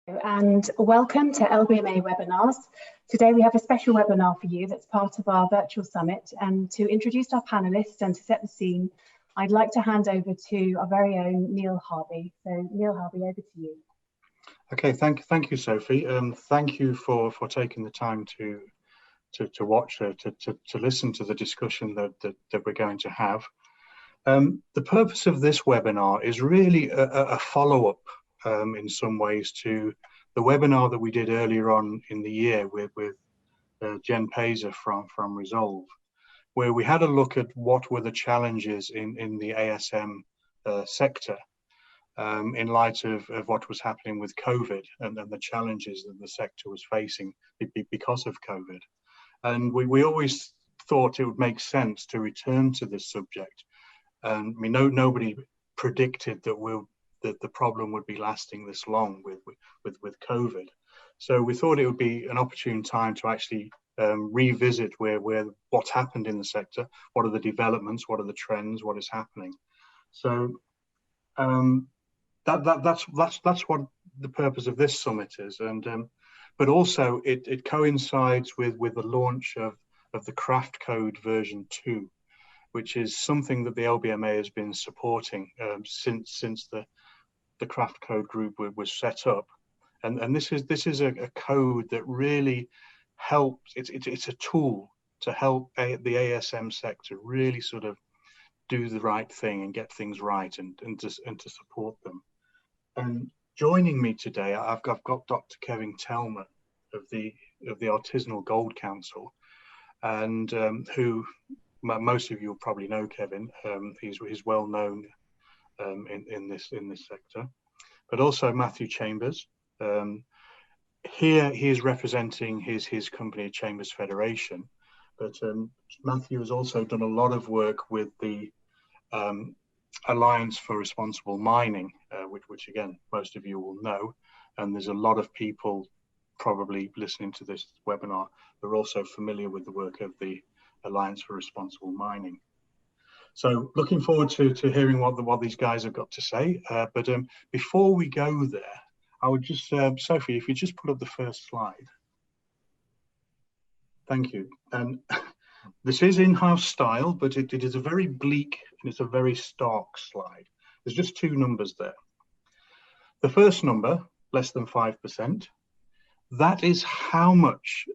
And welcome to LBMA webinars. Today we have a special webinar for you that's part of our virtual summit. And to introduce our panelists and to set the scene, I'd like to hand over to our very own Neil Harby. So Neil Harby, over to you. Okay, thank you, Sophie. Thank you for taking the time to watch, to listen to the discussion that we're going to have. The purpose of this webinar is really a follow-up in some ways to the webinar that we did earlier on in the year with Jen Pazer from Resolve, where we had a look at what were the challenges in the ASM sector in light of what was happening with COVID and the challenges that the sector was facing because of COVID. And we always thought it would make sense to return to this subject. And we know nobody predicted that the problem would be lasting this long with COVID. So we thought it would be an opportune time to actually revisit what's happened in the sector, what are the developments, what are the trends, what is happening. So that's what the purpose of this summit is, and but also it coincides with the launch of the Craft Code version 2, which is something that the LBMA has been supporting since the Craft Code group was set up, and this is a code that really helps. It's a tool to help the ASM sector really sort of do the right thing and get things right and to support them. And joining me today, I've got Dr. Kevin Telmer of the Artisanal Gold Council, and who most of you will probably know Kevin. He's well known in this sector, but also Matthew Chambers. Here he is representing his company, Chambers Federation, but Matthew has also done a lot of work with the Alliance for Responsible Mining, which again most of you will know, and there's a lot of people probably listening to this webinar who are also familiar with the work of the Alliance for Responsible Mining. So looking forward to hearing what these guys have got to say. But before we go there, I would just, Sophie, if you just put up the first slide. Thank you. And this is in-house style, but it is a very bleak and it's a very stark slide. There's just two numbers there. The first number, less than 5%, that is how much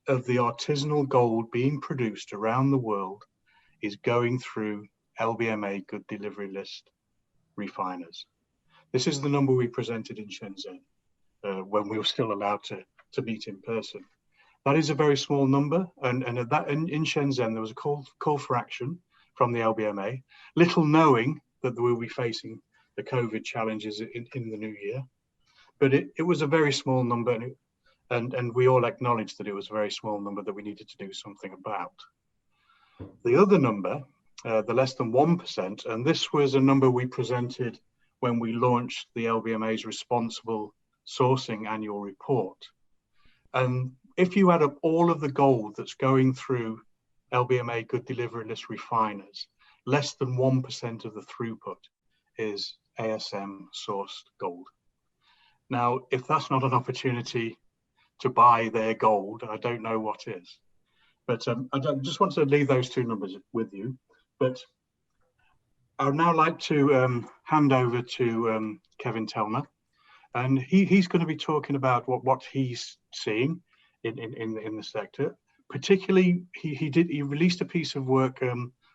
of the artisanal gold being produced around the world is going through LBMA Good Delivery List refiners. This is the number we presented in Shenzhen when we were still allowed to meet in person. That is a very small number, and in Shenzhen there was a call for action from the LBMA, little knowing that we will be facing the COVID challenges in the new year. But it was a very small number, and we all acknowledged that it was a very small number that we needed to do something about. The other number, the less than 1%, and this was a number we presented when we launched the LBMA's Responsible Sourcing Annual Report. And if you add up all of the gold that's going through LBMA Good Delivery List refiners, less than 1% of the throughput is ASM sourced gold. Now, if that's not an opportunity to buy their gold, I don't know what is. But I just want to leave those two numbers with you. But I would now like to hand over to Kevin Telmer, and he's going to be talking about what he's seeing in the sector. Particularly, he released a piece of work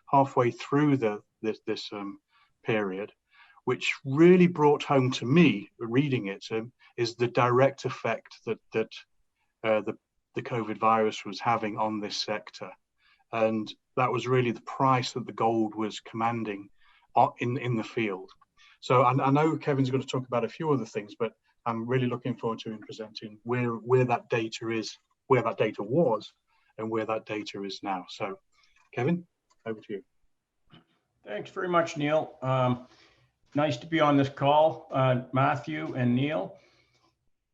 halfway through this period, which really brought home to me, reading it, is the direct effect that the COVID virus was having on this sector. And that was really the price that the gold was commanding in the field. So I know Kevin's going to talk about a few other things, but I'm really looking forward to him presenting where that data is, where that data was, and where that data is now. So Kevin, over to you. Thanks very much, Neil. Nice to be on this call, Matthew and Neil.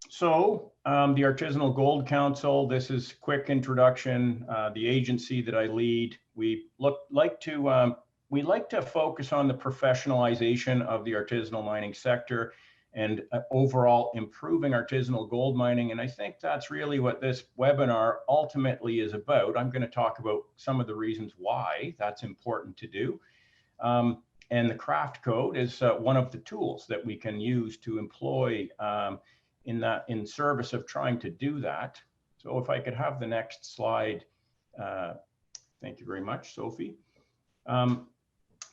So the Artisanal Gold Council, this is a quick introduction, the agency that I lead. We like to focus on the professionalization of the artisanal mining sector and overall improving artisanal gold mining. And I think that's really what this webinar ultimately is about. I'm going to talk about some of the reasons why that's important to do. And the craft code is one of the tools that we can use to employ in service of trying to do that. So if I could have the next slide. Thank you very much, Sophie.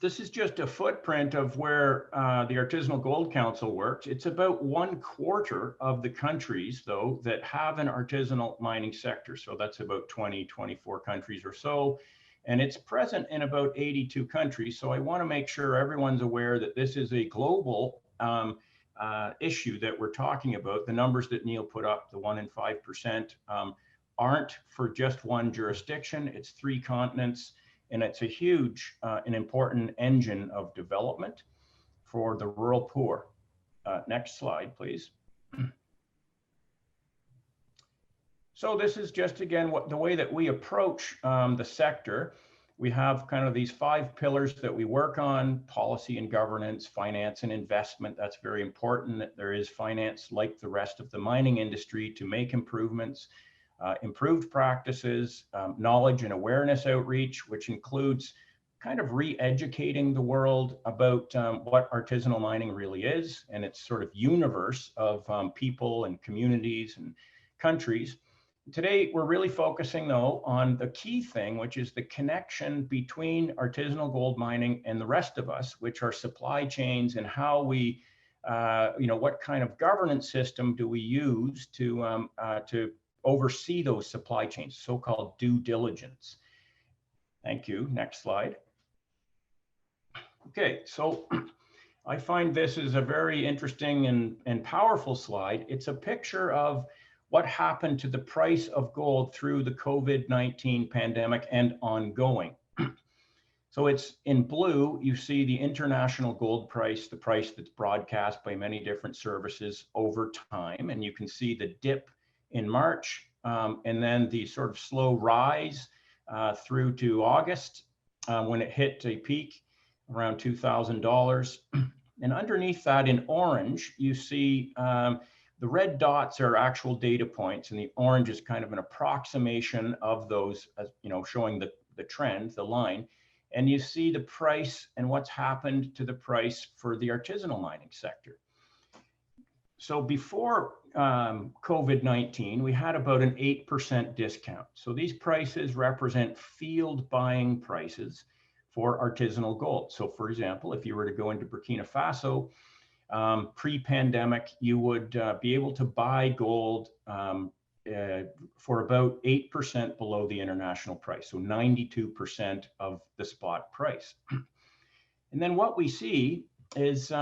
This is just a footprint of where the Artisanal Gold Council works. It's about 1/4 of the countries, though, that have an artisanal mining sector. So that's about 20, 24 countries or so. And it's present in about 82 countries. So I want to make sure everyone's aware that this is a global issue that we're talking about. The numbers that Neil put up, the 1 in 5%, aren't for just one jurisdiction. It's 3 continents. And it's a huge and important engine of development for the rural poor. Next slide, please. So this is just, again, the way that we approach the sector. We have kind of these 5 pillars that we work on: policy and governance, finance and investment. That's very important that there is finance, like the rest of the mining industry, to make improvements. Improved practices, knowledge and awareness outreach, which includes kind of re-educating the world about what artisanal mining really is and its sort of universe of people and communities and countries. Today, we're really focusing, though, on the key thing, which is the connection between artisanal gold mining and the rest of us, which are supply chains, and how we, what kind of governance system do we use to oversee those supply chains, so-called due diligence. Thank you. Next slide. Okay, so I find this is a very interesting and powerful slide. It's a picture of what happened to the price of gold through the COVID-19 pandemic and ongoing. So it's in blue, you see the international gold price, the price that's broadcast by many different services over time, and you can see the dip in March, and then the sort of slow rise through to August, when it hit a peak around $2,000. And underneath that in orange, you see the red dots are actual data points, and the orange is kind of an approximation of those, showing the trend, the line. And you see the price and what's happened to the price for the artisanal mining sector. So before COVID-19, we had about an 8% discount. So these prices represent field buying prices for artisanal gold. So for example, if you were to go into Burkina Faso, pre-pandemic, you would be able to buy gold for about 8% below the international price. So 92% of the spot price. And then what we see is,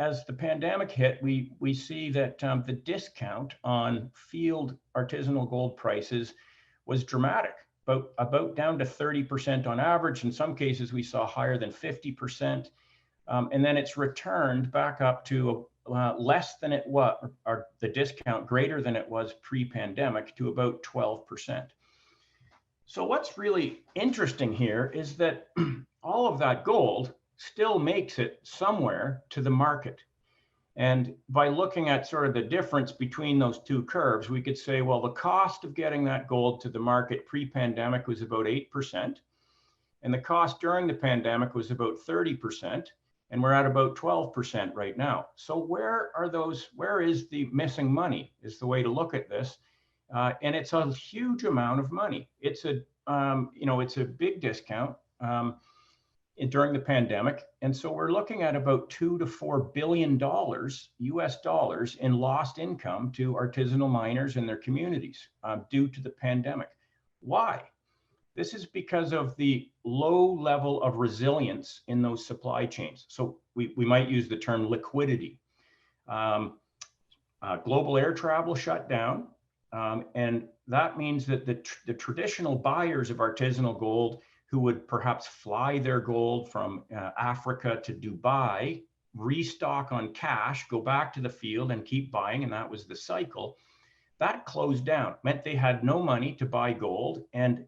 as the pandemic hit, we see that the discount on field artisanal gold prices was dramatic, about down to 30% on average. In some cases, we saw higher than 50%. And then it's returned back up to less than it was, or the discount greater than it was pre-pandemic, to about 12%. So what's really interesting here is that all of that gold still makes it somewhere to the market. And by looking at sort of the difference between those two curves, we could say, well, the cost of getting that gold to the market pre-pandemic was about 8%. And the cost during the pandemic was about 30%. And we're at about 12% right now. So where is the missing money, is the way to look at this. And it's a huge amount of money. It's a big discount during the pandemic. And so we're looking at about $2 to $4 billion US dollars in lost income to artisanal miners and their communities due to the pandemic. Why? This is because of the low level of resilience in those supply chains. So we might use the term liquidity. Global air travel shut down. And that means that the traditional buyers of artisanal gold, who would perhaps fly their gold from Africa to Dubai, restock on cash, go back to the field and keep buying, and that was the cycle, that closed down, meant they had no money to buy gold. And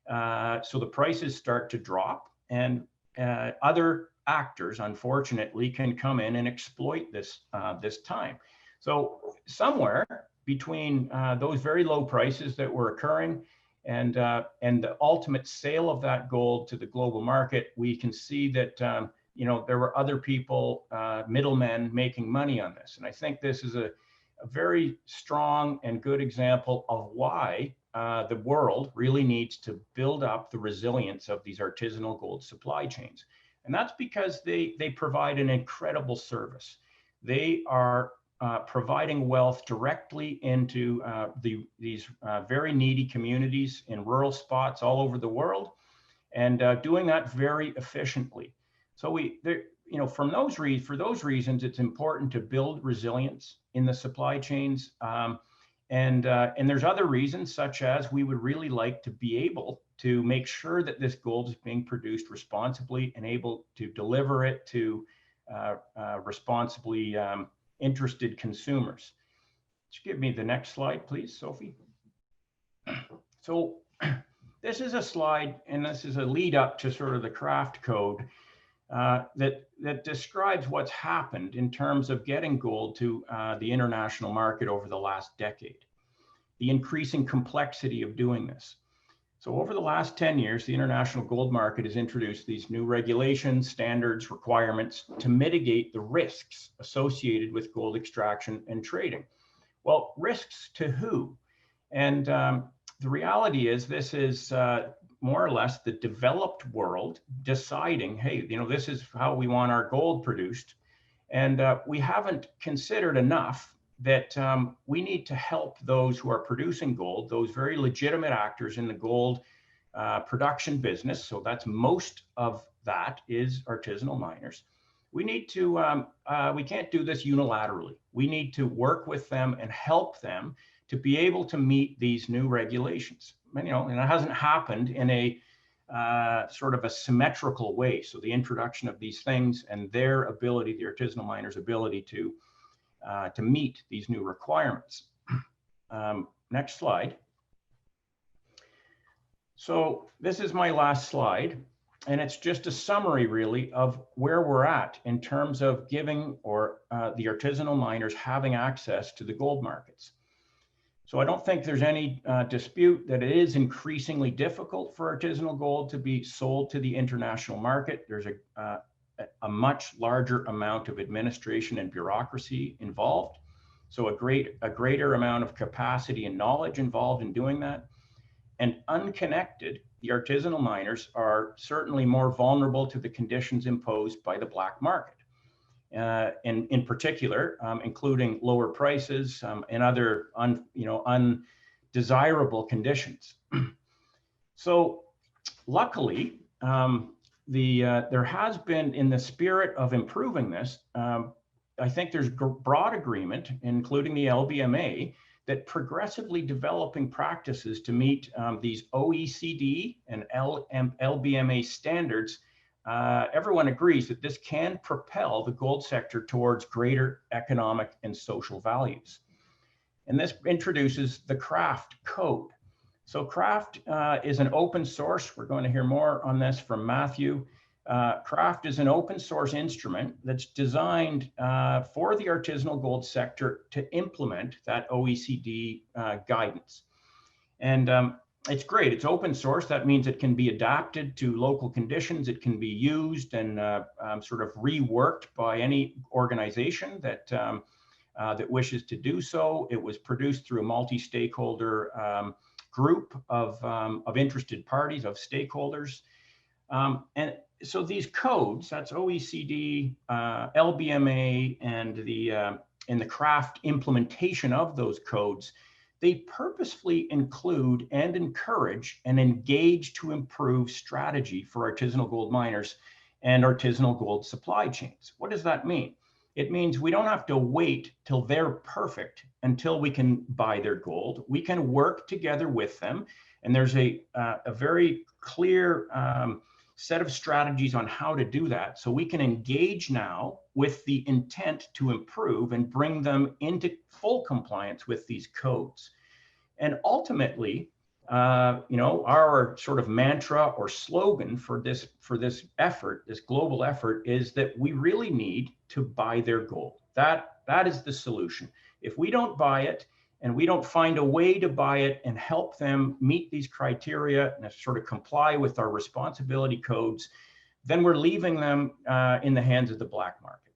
so the prices start to drop, and other actors, unfortunately, can come in and exploit this, this time. So somewhere between those very low prices that were occurring and the ultimate sale of that gold to the global market, we can see that there were other people, middlemen, making money on this. And I think this is a very strong and good example of why the world really needs to build up the resilience of these artisanal gold supply chains. And that's because they provide an incredible service. They are providing wealth directly into these very needy communities in rural spots all over the world, and doing that very efficiently. So for those reasons, it's important to build resilience in the supply chains. And there's other reasons, such as we would really like to be able to make sure that this gold is being produced responsibly and able to deliver it to responsibly interested consumers. Just give me the next slide, please, Sophie. So this is a slide, and this is a lead up to sort of the craft code that describes what's happened in terms of getting gold to the international market over the last decade, the increasing complexity of doing this. So over the last 10 years, the international gold market has introduced these new regulations, standards, requirements to mitigate the risks associated with gold extraction and trading. Well, risks to who? And the reality is this is more or less the developed world deciding, hey, this is how we want our gold produced. And we haven't considered enough that we need to help those who are producing gold, those very legitimate actors in the gold production business. So that's most of that is artisanal miners. We need to, we can't do this unilaterally. We need to work with them and help them to be able to meet these new regulations. And it hasn't happened in a sort of a symmetrical way. So the introduction of these things and their ability, the artisanal miners' ability to meet these new requirements. Next slide. So this is my last slide, and it's just a summary really of where we're at in terms of giving the artisanal miners having access to the gold markets. So I don't think there's any dispute that it is increasingly difficult for artisanal gold to be sold to the international market. There's a much larger amount of administration and bureaucracy involved. So a greater amount of capacity and knowledge involved in doing that. And unconnected, the artisanal miners are certainly more vulnerable to the conditions imposed by the black market. In particular, including lower prices and other undesirable conditions. So luckily, there has been, in the spirit of improving this, I think there's broad agreement, including the LBMA, that progressively developing practices to meet these OECD and LBMA standards, everyone agrees that this can propel the gold sector towards greater economic and social values. And this introduces the craft code. So craft is an open source. We're going to hear more on this from Matthew. Craft is an open source instrument that's designed for the artisanal gold sector to implement that OECD guidance. And it's great. It's open source. That means it can be adapted to local conditions. It can be used and sort of reworked by any organization that that wishes to do so. It was produced through a multi-stakeholder group of interested parties, of stakeholders. And so these codes, that's OECD, LBMA, and the craft implementation of those codes, they purposefully include and encourage and engage to improve strategy for artisanal gold miners and artisanal gold supply chains. What does that mean? It means we don't have to wait till they're perfect until we can buy their gold. We can work together with them. And there's a very clear set of strategies on how to do that. So we can engage now with the intent to improve and bring them into full compliance with these codes. And ultimately, our sort of mantra or slogan for this effort, this global effort, is that we really need to buy their gold. That is the solution. If we don't buy it, and we don't find a way to buy it and help them meet these criteria and sort of comply with our responsibility codes, then we're leaving them in the hands of the black market.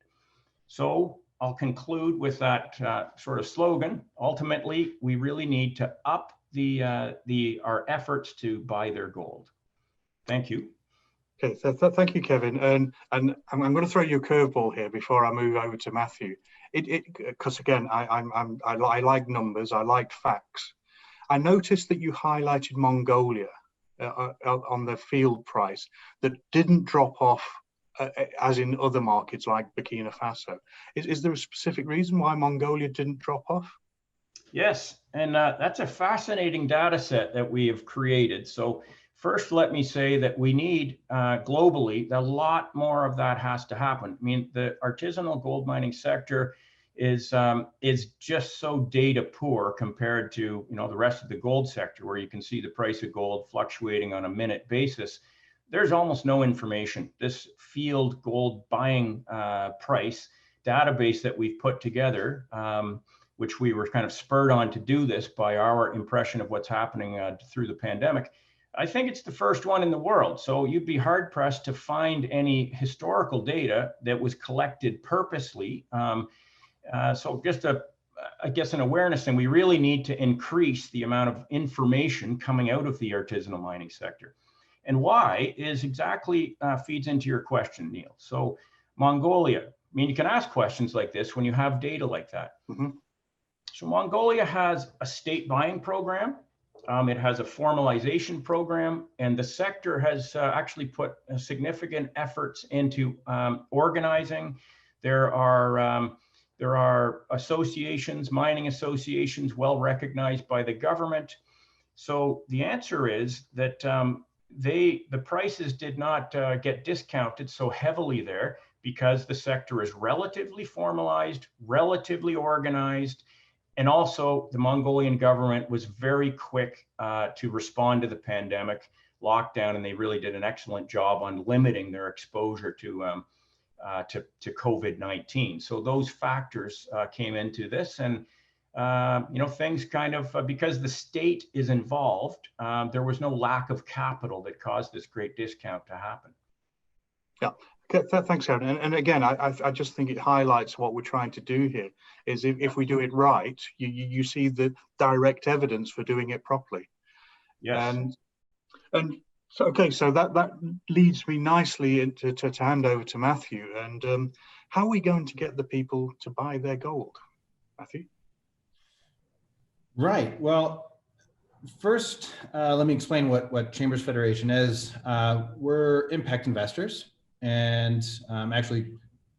So I'll conclude with that sort of slogan. Ultimately, we really need to up our efforts to buy their gold. Thank you. Okay, so thank you, Kevin. And I'm going to throw you a curveball here before I move over to Matthew. Because again, I like numbers, I like facts. I noticed that you highlighted Mongolia on the field price that didn't drop off as in other markets like Burkina Faso. Is there a specific reason why Mongolia didn't drop off? Yes, and that's a fascinating data set that we have created. So first, let me say that we need globally, a lot more of that has to happen. I mean, the artisanal gold mining sector is just so data poor compared to the rest of the gold sector, where you can see the price of gold fluctuating on a minute basis. There's almost no information. This field gold buying price database that we've put together, which we were kind of spurred on to do this by our impression of what's happening through the pandemic. I think it's the first one in the world. So you'd be hard pressed to find any historical data that was collected purposely. So just I guess an awareness thing, we really need to increase the amount of information coming out of the artisanal mining sector. And why is exactly feeds into your question, Neil. So Mongolia, I mean, you can ask questions like this when you have data like that. Mm-hmm. So Mongolia has a state buying program. It has a formalization program, and the sector has actually put significant efforts into organizing. There are associations, mining associations, well recognized by the government. So the answer is that the prices did not get discounted so heavily there because the sector is relatively formalized, relatively organized, and also the Mongolian government was very quick to respond to the pandemic lockdown, and they really did an excellent job on limiting their exposure to COVID-19. So those factors came into this, and things kind of, because the state is involved, there was no lack of capital that caused this great discount to happen. Yeah, thanks, Aaron. And again, I just think it highlights what we're trying to do here, is if we do it right, you see the direct evidence for doing it properly. Yes. And so, okay, so that leads me nicely into to hand over to Matthew. And how are we going to get the people to buy their gold, Matthew? Right. Well, first, let me explain what Chambers Federation is. We're impact investors, and I'm actually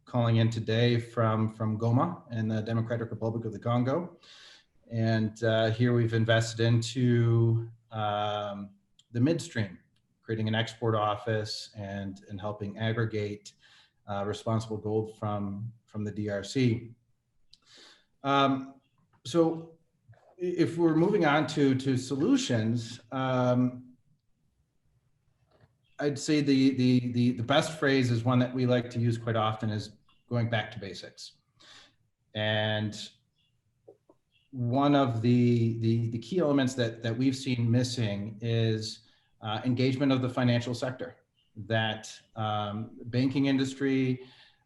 calling in today from Goma in the Democratic Republic of the Congo. And here we've invested into the midstream, creating an export office and helping aggregate responsible gold from the DRC. So if we're moving on to solutions, I'd say the best phrase is one that we like to use quite often, is going back to basics. And one of the key elements that we've seen missing is engagement of the financial sector. That banking industry,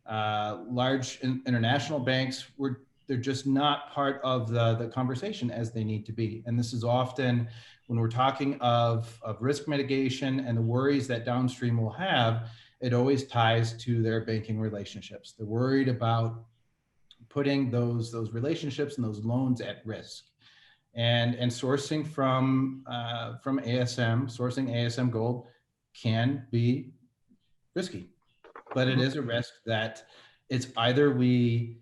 large international banks, they're just not part of the conversation as they need to be. And this is often when we're talking of risk mitigation and the worries that downstream will have, it always ties to their banking relationships. They're worried about putting those relationships and those loans at risk. And sourcing from ASM, sourcing ASM gold can be risky, but it is a risk that it's either we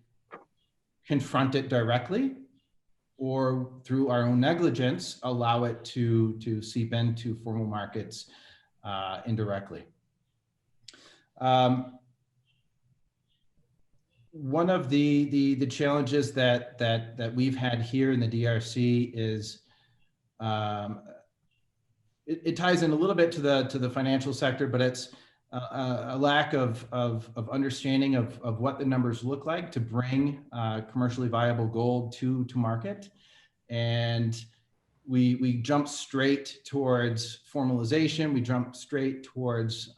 confront it directly, or through our own negligence, allow it to seep into formal markets indirectly. One of the challenges that we've had here in the DRC is it ties in a little bit to the financial sector, but it's a lack of understanding of what the numbers look like to bring commercially viable gold to market. And we jump straight towards formalization. We jump straight towards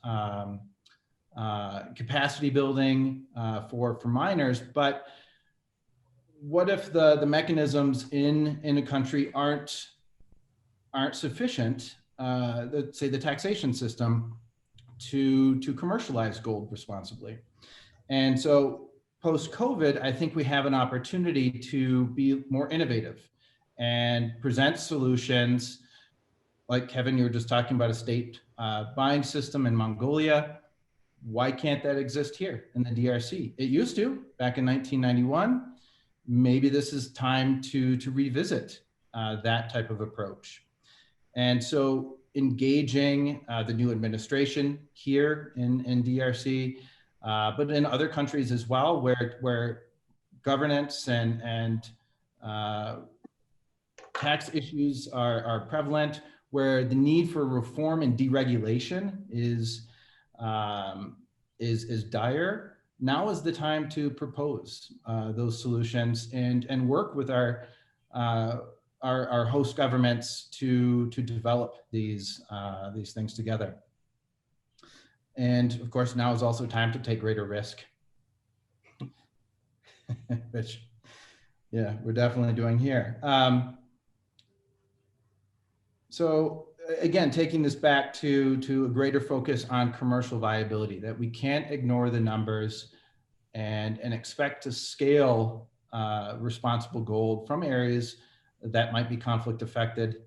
capacity building for miners. But what if the mechanisms in a country aren't sufficient? Let's say the taxation system to commercialize gold responsibly. And so post-COVID, I think we have an opportunity to be more innovative and present solutions. Like Kevin, you were just talking about a state buying system in Mongolia. Why can't that exist here in the DRC? It used to back in 1991. Maybe this is time to revisit that type of approach. And so engaging the new administration here in DRC, but in other countries as well, where governance and tax issues are prevalent, where the need for reform and deregulation is dire. Now is the time to propose those solutions and work with our host governments to develop these things together. And of course, now is also time to take greater risk, which, yeah, we're definitely doing here. So again, taking this back to a greater focus on commercial viability, that we can't ignore the numbers and expect to scale responsible gold from areas that might be conflict affected,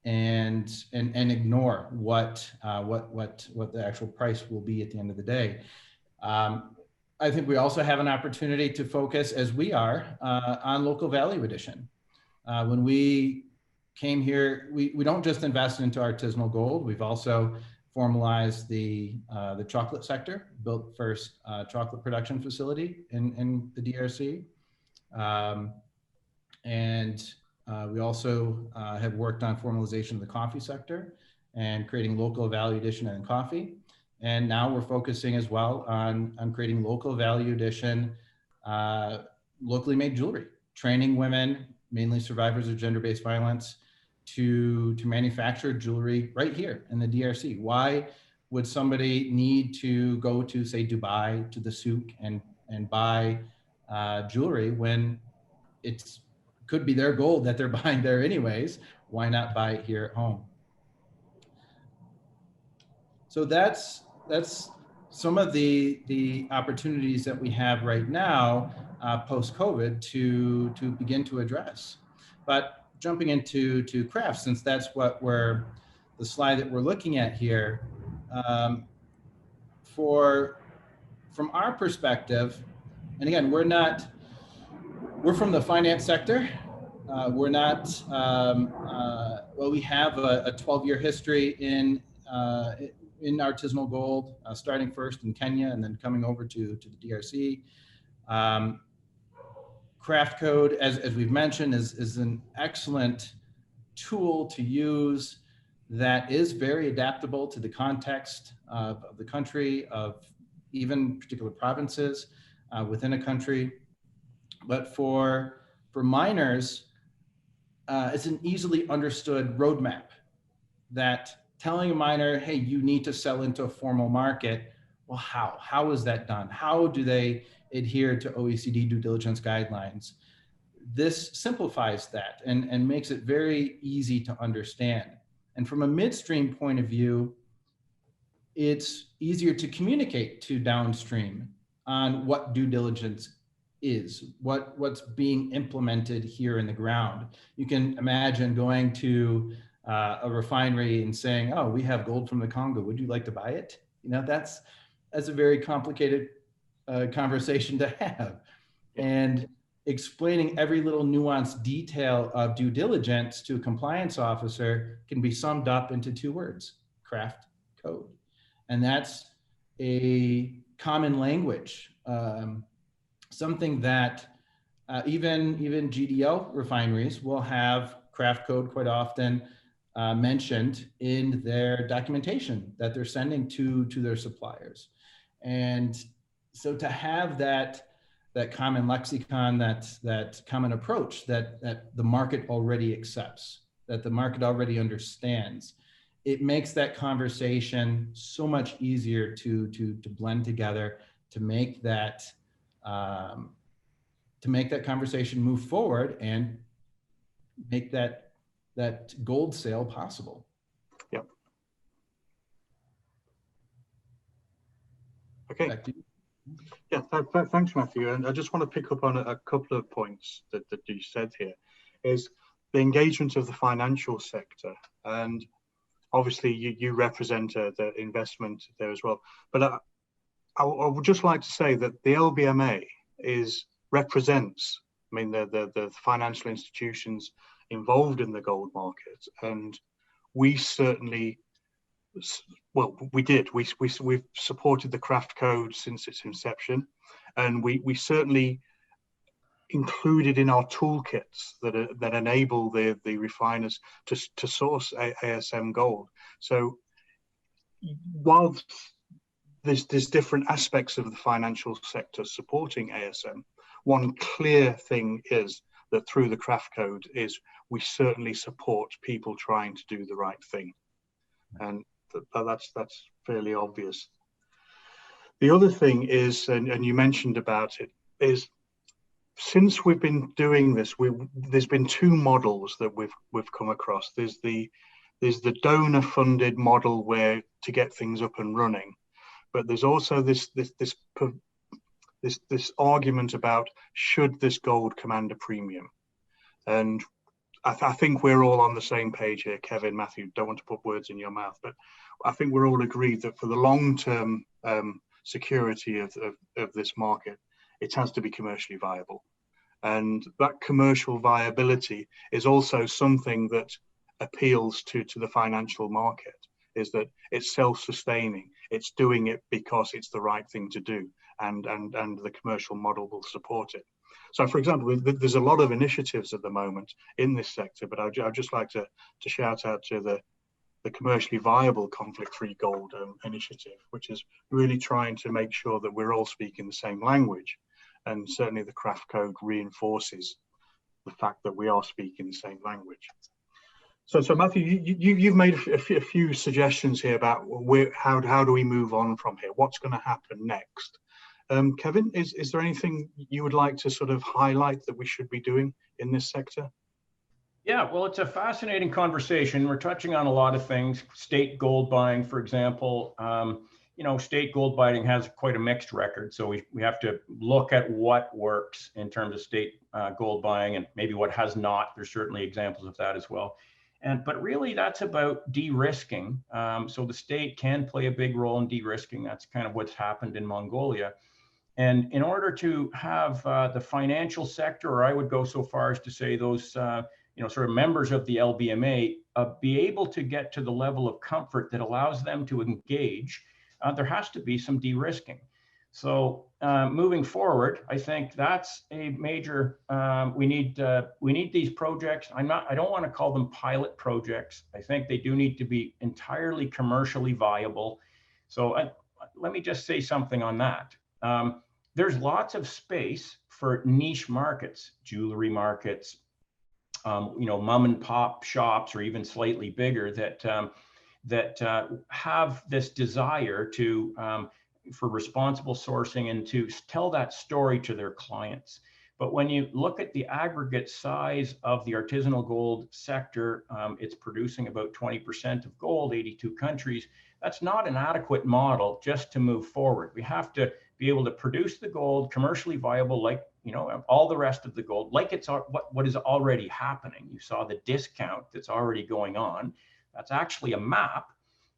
and ignore what the actual price will be at the end of the day. I think we also have an opportunity to focus, as we are, on local value addition. When we came here, we don't just invest into artisanal gold. We've also formalized the chocolate sector, built the first chocolate production facility in the DRC. We also have worked on formalization of the coffee sector and creating local value addition in coffee. And now we're focusing as well on creating local value addition, locally made jewelry, training women, mainly survivors of gender-based violence, to manufacture jewelry right here in the DRC. Why would somebody need to go to, say, Dubai, to the souk and buy jewelry when it's could be their gold that they're buying there anyways? Why not buy it here at home? So that's some of the opportunities that we have right now post-COVID to begin to address. But jumping into crafts, since that's what the slide that we're looking at here, from our perspective, and again, we're from the finance sector. We're not, well, we have a 12-year history in artisanal gold, starting first in Kenya and then coming over to the DRC. Craft code, as we've mentioned, is an excellent tool to use that is very adaptable to the context of the country, of even particular provinces within a country. But for miners, it's an easily understood roadmap that telling a miner, hey, you need to sell into a formal market. Well, how is that done? How do they adhere to OECD due diligence guidelines? This simplifies that and makes it very easy to understand. And from a midstream point of view, it's easier to communicate to downstream on what due diligence is, what's being implemented here in the ground. You can imagine going to a refinery and saying, oh, we have gold from the Congo, would you like to buy it? You know, that's a very complicated conversation to have. And explaining every little nuanced detail of due diligence to a compliance officer can be summed up into 2 words: craft code. And that's a common language, something that even GDL refineries will have craft code quite often. mentioned in their documentation that they're sending to their suppliers. And so to have that common lexicon, that common approach that the market already accepts, that the market already understands, it makes that conversation so much easier to blend together, to make that conversation move forward and make that gold sale possible. Yep. Okay. Yeah, thanks, Matthew. And I just want to pick up on a couple of points that you said here, is the engagement of the financial sector. And obviously you represent the investment there as well. But I would just like to say that the LBMA represents, I mean, the financial institutions involved in the gold market. And we certainly, well, we've supported the craft code since its inception, and we certainly included in our toolkits that enable the refiners to source ASM gold. So while there's different aspects of the financial sector supporting ASM, one clear thing is that through the craft code is we certainly support people trying to do the right thing, and that's fairly obvious. The other thing is, and you mentioned about it, is since we've been doing this, there's been two models that we've come across. There's the donor-funded model where to get things up and running, but there's also this argument about should this gold command a premium, and I think we're all on the same page here, Kevin, Matthew. Don't want to put words in your mouth, but I think we're all agreed that for the long-term security of this market, it has to be commercially viable. And that commercial viability is also something that appeals to the financial market, is that it's self-sustaining. It's doing it because it's the right thing to do, and the commercial model will support it. So, for example, there's a lot of initiatives at the moment in this sector, but I'd just like to shout out to the commercially viable conflict-free gold initiative, which is really trying to make sure that we're all speaking the same language. And certainly the craft code reinforces the fact that we are speaking the same language. So Matthew, you've made a few suggestions here about how do we move on from here? What's going to happen next? Kevin, is there anything you would like to sort of highlight that we should be doing in this sector? Yeah, well, it's a fascinating conversation. We're touching on a lot of things. State gold buying, for example. You know, state gold buying has quite a mixed record. So we have to look at what works in terms of state gold buying and maybe what has not. There's certainly examples of that as well. But really that's about de-risking. So the state can play a big role in de-risking. That's kind of what's happened in Mongolia. And in order to have the financial sector, or I would go so far as to say those sort of members of the LBMA be able to get to the level of comfort that allows them to engage, there has to be some de-risking. So moving forward, I think that's a major. We need these projects. I don't want to call them pilot projects. I think they do need to be entirely commercially viable. So let me just say something on that. There's lots of space for niche markets, jewelry markets, mom and pop shops, or even slightly bigger that have this desire for responsible sourcing and to tell that story to their clients. But when you look at the aggregate size of the artisanal gold sector, it's producing about 20% of gold, 82 countries. That's not an adequate model just to move forward. We have to be able to produce the gold commercially viable, like all the rest of the gold, like it's what is already happening. You saw the discount that's already going on. That's actually a map.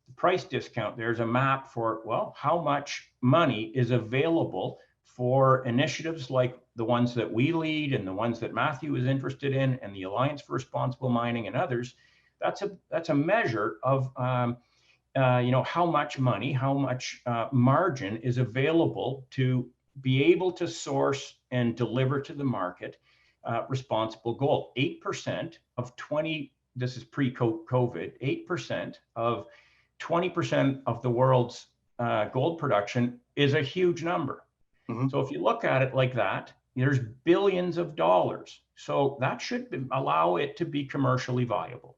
The price discount, there's a map for, well, how much money is available for initiatives like the ones that we lead and the ones that Matthew is interested in, and the Alliance for Responsible Mining and others. That's a measure of how much money, how much margin is available to be able to source and deliver to the market responsible gold. 8% of $20 this is pre-COVID, 8% of 20% of the world's gold production is a huge number. Mm-hmm. So if you look at it like that, there's billions of dollars. So that should allow it to be commercially viable.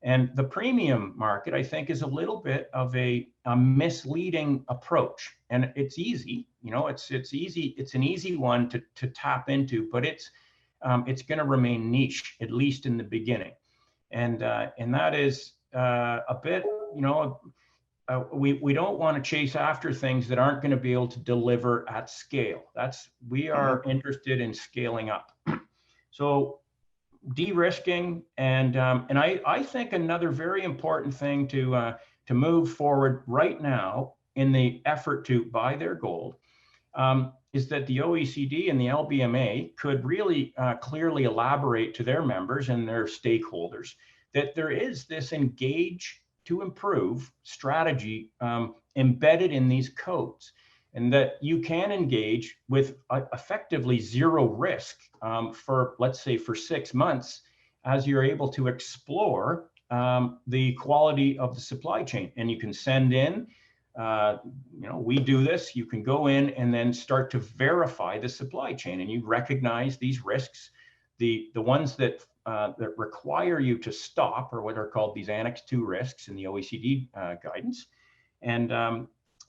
And the premium market, I think, is a little bit of a misleading approach. And it's easy, it's easy. It's an easy one to tap into, but it's going to remain niche, at least in the beginning. And that is a bit, we don't want to chase after things that aren't going to be able to deliver at scale. We are interested in scaling up. So de-risking and I think another very important thing to move forward right now in the effort to buy their gold is that the OECD and the LBMA could really clearly elaborate to their members and their stakeholders that there is this engage to improve strategy embedded in these codes, and that you can engage with effectively zero risk for, let's say, for 6 months as you're able to explore the quality of the supply chain. And you can send in, we do this, you can go in and then start to verify the supply chain, and you recognize these risks, the ones that require you to stop, or what are called these Annex 2 risks in the OECD guidance. And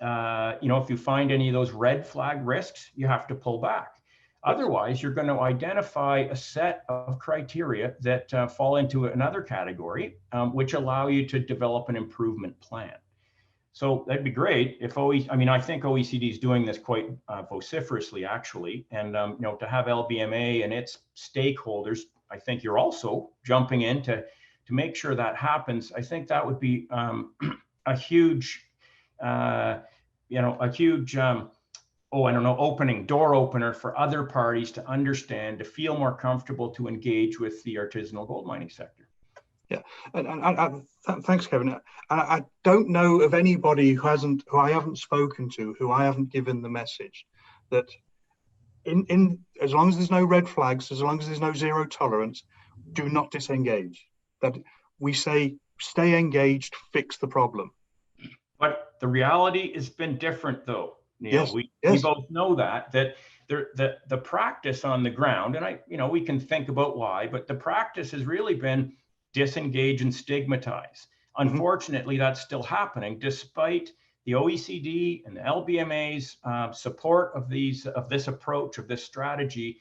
if you find any of those red flag risks, you have to pull back. Otherwise, you're going to identify a set of criteria that fall into another category, which allow you to develop an improvement plan. So that'd be great if I think OECD is doing this quite vociferously, actually. And, to have LBMA and its stakeholders, I think you're also jumping in to make sure that happens. I think that would be a huge door opener for other parties to understand, to feel more comfortable to engage with the artisanal gold mining sector. Yeah, and thanks, Kevin. I don't know of anybody who I haven't spoken to, who I haven't given the message that in as long as there's no red flags, as long as there's no zero tolerance, do not disengage. That we say, stay engaged, fix the problem. But the reality has been different, though, Neil. Yes, we both know that the practice on the ground, and we can think about why, but the practice has really been disengage and stigmatize. Unfortunately, that's still happening, despite the OECD and the LBMA's support of this approach, of this strategy.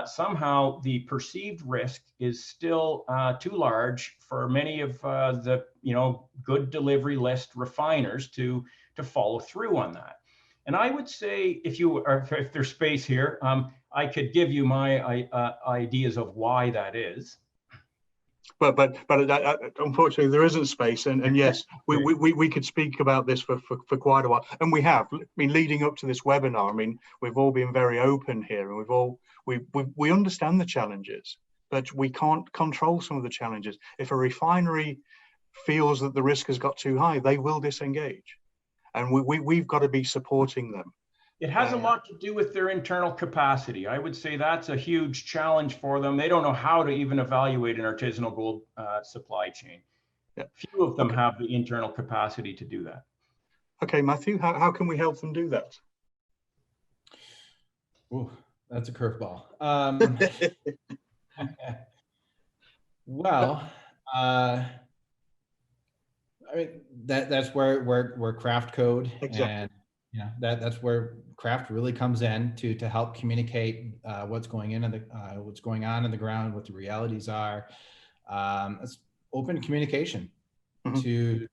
Somehow the perceived risk is still too large for many of the good delivery list refiners to follow through on that. And I would say, if there's space here, I could give you my ideas of why that is. But unfortunately, there isn't space, and yes, we could speak about this for quite a while, and we have. I mean, leading up to this webinar, we've all been very open here, and we understand the challenges, but we can't control some of the challenges. If a refinery feels that the risk has got too high, they will disengage, and we've got to be supporting them. It has a lot to do with their internal capacity. I would say that's a huge challenge for them. They don't know how to even evaluate an artisanal gold supply chain. Yeah. Few of them have the internal capacity to do that. Okay, Matthew, how can we help them do that? Ooh, that's a curveball. Well, that's where craft code, exactly. And that's where craft really comes in to help communicate what's going on in the ground, what the realities are. It's open communication to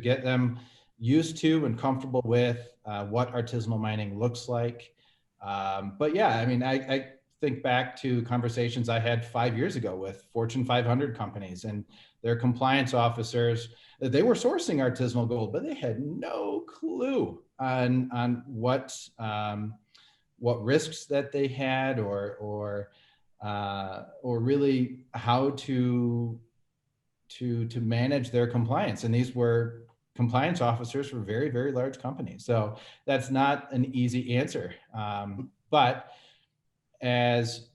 get them used to and comfortable with what artisanal mining looks like. But yeah, I think back to conversations I had 5 years ago with Fortune 500 companies and their compliance officers. They were sourcing artisanal gold, but they had no clue on what risks that they had, or really how to manage their compliance. And these were compliance officers for very, very large companies. So that's not an easy answer. But as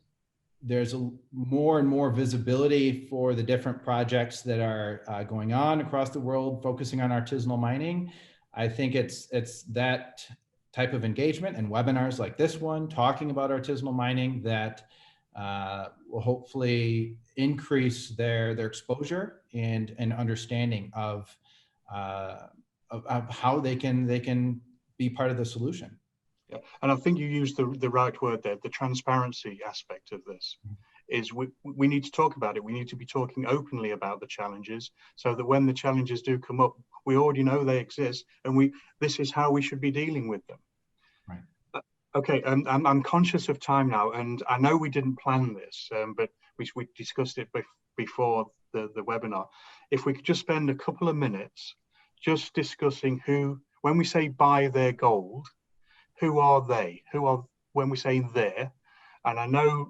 there's more and more visibility for the different projects that are going on across the world, focusing on artisanal mining. I think it's that type of engagement and webinars like this one, talking about artisanal mining, that will hopefully increase their exposure and understanding of how they can be part of the solution. Yeah, and I think you used the right word there. The transparency aspect of this is we need to talk about it. We need to be talking openly about the challenges, so that when the challenges do come up, we already know they exist, and this is how we should be dealing with them. Right. Okay, I'm conscious of time now, and I know we didn't plan this, but we discussed it before the webinar. If we could just spend a couple of minutes just discussing when we say buy their gold, who are they? When we say there, and I know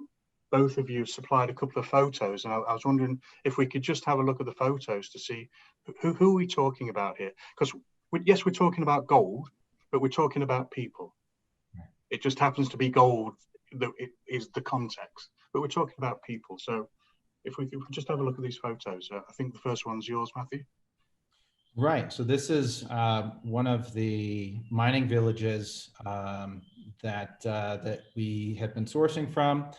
both of you supplied a couple of photos, and I was wondering if we could just have a look at the photos to see who are we talking about here? Because yes, we're talking about gold, but we're talking about people. It just happens to be gold that it is the context, but we're talking about people. So if we just have a look at these photos, I think the first one's yours, Matthew. Right. So this is one of the mining villages that we have been sourcing from,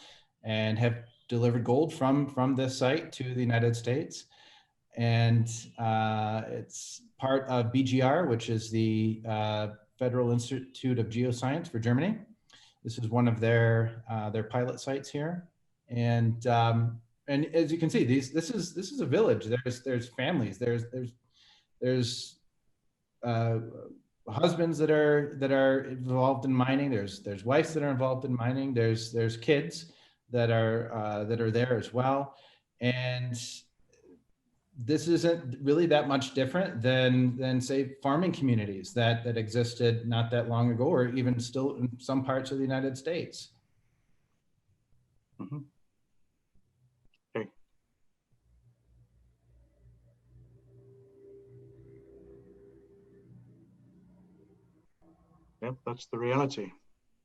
and have delivered gold from this site to the United States. And it's part of BGR, which is the Federal Institute of Geoscience for Germany. This is one of their pilot sites here, and as you can see, this is a village. There's families. There's husbands that are involved in mining. There's wives that are involved in mining. There's kids that are there as well, and this isn't really that much different than say farming communities that existed not that long ago, or even still in some parts of the United States. Mm-hmm. Okay. Yep, that's the reality.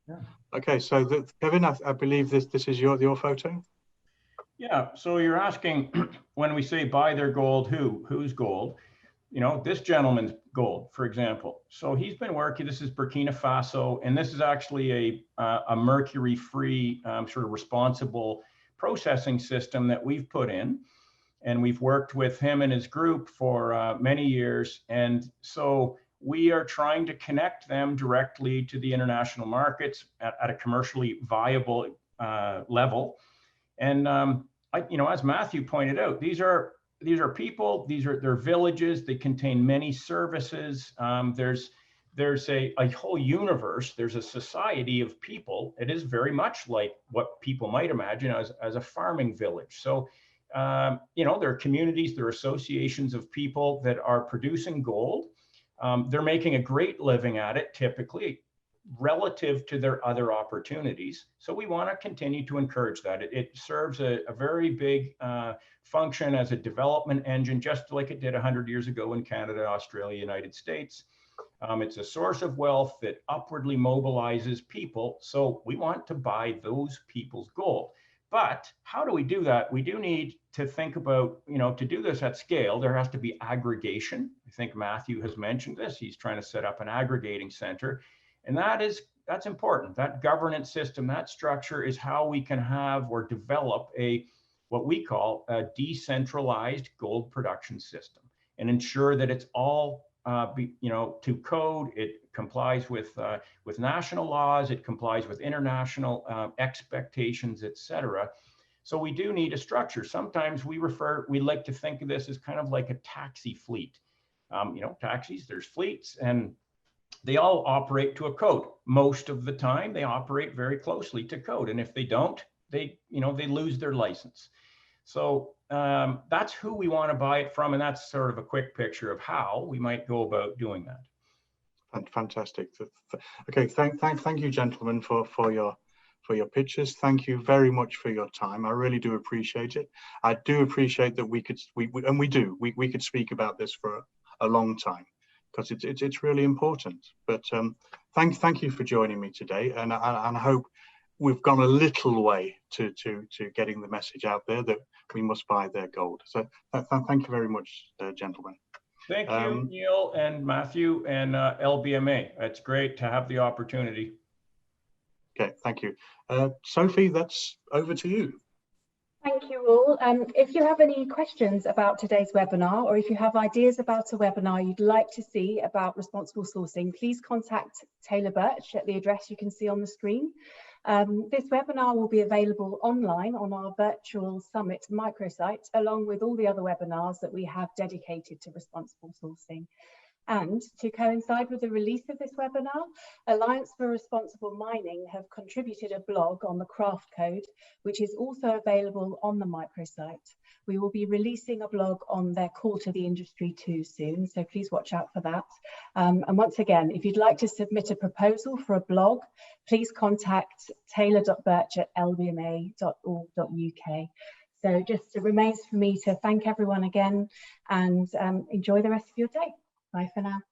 Yeah. Okay, so Kevin, I believe this is your photo. Yeah, so you're asking, when we say buy their gold, whose gold? You know, this gentleman's gold, for example. So he's been working, this is Burkina Faso, and this is actually a mercury-free sort of responsible processing system that we've put in. And we've worked with him and his group for many years. And so we are trying to connect them directly to the international markets at a commercially viable level. And as Matthew pointed out, these are people. They're villages. They contain many services. There's a whole universe. There's a society of people. It is very much like what people might imagine as a farming village. So there are communities, there are associations of people that are producing gold. They're making a great living at it, typically, relative to their other opportunities. So we want to continue to encourage that. It serves a very big function as a development engine, just like it did 100 years ago in Canada, Australia, United States. It's a source of wealth that upwardly mobilizes people. So we want to buy those people's gold. But how do we do that? We do need to think about, to do this at scale, there has to be aggregation. I think Matthew has mentioned this. He's trying to set up an aggregating center. And that's important. That governance system, that structure is how we can have or develop what we call a decentralized gold production system, and ensure that it's all to code. It complies with national laws. It complies with international expectations, etc. So we do need a structure. Sometimes we like to think of this as kind of like a taxi fleet. Taxis, there's fleets, and they all operate to a code. Most of the time, they operate very closely to code. And if they don't, they lose their license. So that's who we want to buy it from. And that's sort of a quick picture of how we might go about doing that. Fantastic. Okay, thank you, gentlemen, for your pictures. Thank you very much for your time. I really do appreciate it. I do appreciate that we could speak about this for a long time, because it's really important. But thank you for joining me today, and I hope we've gone a little way to getting the message out there that we must buy their gold. So thank you very much, gentlemen. Thank you, Neil and Matthew and LBMA. It's great to have the opportunity. Okay, thank you. Sophie, that's over to you. Thank you all. If you have any questions about today's webinar, or if you have ideas about a webinar you'd like to see about responsible sourcing, please contact Taylor Birch at the address you can see on the screen. This webinar will be available online on our virtual summit microsite, along with all the other webinars that we have dedicated to responsible sourcing. And to coincide with the release of this webinar, Alliance for Responsible Mining have contributed a blog on the craft code, which is also available on the microsite. We will be releasing a blog on their call to the industry too soon, so please watch out for that. And once again, if you'd like to submit a proposal for a blog, please contact taylor.birch@lbma.org.uk. So just it remains for me to thank everyone again and enjoy the rest of your day. Bye for now.